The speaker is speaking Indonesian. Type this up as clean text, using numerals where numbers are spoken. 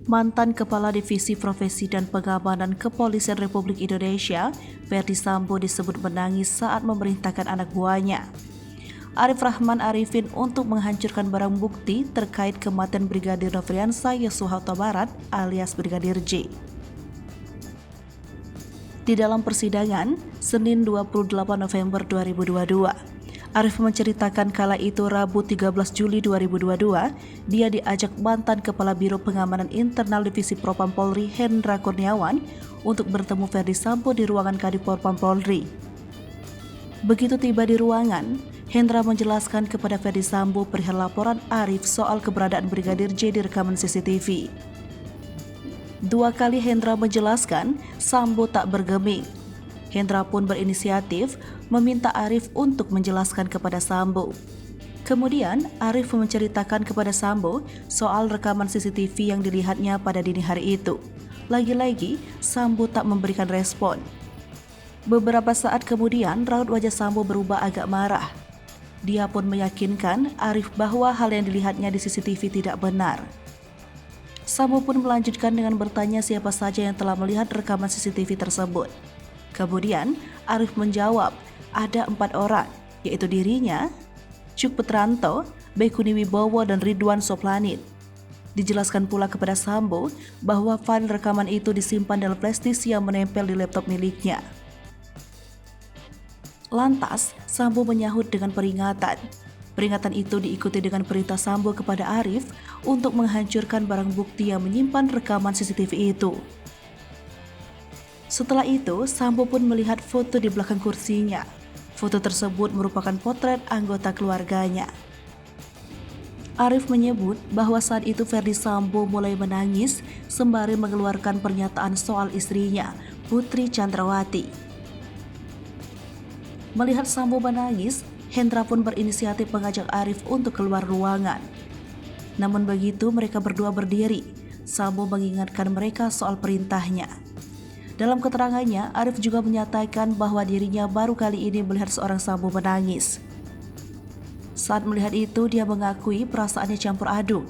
Mantan Kepala Divisi Profesi dan Pengamanan Kepolisian Republik Indonesia, Ferdy Sambo disebut menangis saat memerintahkan anak buahnya, Arif Rahman Arifin, untuk menghancurkan barang bukti terkait kematian Brigadir Nofriansah Yosua Huta Barat alias Brigadir J. Di dalam persidangan, Senin 28 November 2022, Arif menceritakan kala itu Rabu 13 Juli 2022, dia diajak mantan Kepala Biro Pengamanan Internal Divisi Propam Polri Hendra Kurniawan untuk bertemu Ferdy Sambo di ruangan Kadif Propam Polri. Begitu tiba di ruangan, Hendra menjelaskan kepada Ferdy Sambo perihal laporan Arif soal keberadaan Brigadir J di rekaman CCTV. 2 kali Hendra menjelaskan, Sambo tak bergeming. Hendra pun berinisiatif meminta Arif untuk menjelaskan kepada Sambo. Kemudian Arif menceritakan kepada Sambo soal rekaman CCTV yang dilihatnya pada dini hari itu. Lagi-lagi Sambo tak memberikan respon. Beberapa saat kemudian raut wajah Sambo berubah agak marah. Dia pun meyakinkan Arif bahwa hal yang dilihatnya di CCTV tidak benar. Sambo pun melanjutkan dengan bertanya siapa saja yang telah melihat rekaman CCTV tersebut. Kemudian Arif menjawab ada 4 orang, yaitu dirinya, Cuk Putranto, Baikuni Wibowo, dan Ridwan Soplanit. Dijelaskan pula kepada Sambo bahwa file rekaman itu disimpan dalam flash disk yang menempel di laptop miliknya. Lantas, Sambo menyahut dengan peringatan. Peringatan itu diikuti dengan perintah Sambo kepada Arif untuk menghancurkan barang bukti yang menyimpan rekaman CCTV itu. Setelah itu, Sambo pun melihat foto di belakang kursinya. Foto tersebut merupakan potret anggota keluarganya. Arif menyebut bahwa saat itu Ferdy Sambo mulai menangis sembari mengeluarkan pernyataan soal istrinya, Putri Chandrawati. Melihat Sambo menangis, Hendra pun berinisiatif mengajak Arif untuk keluar ruangan. Namun begitu mereka berdua berdiri, Sambo mengingatkan mereka soal perintahnya. Dalam keterangannya, Arif juga menyatakan bahwa dirinya baru kali ini melihat seorang Sambo menangis. Saat melihat itu, dia mengakui perasaannya campur aduk.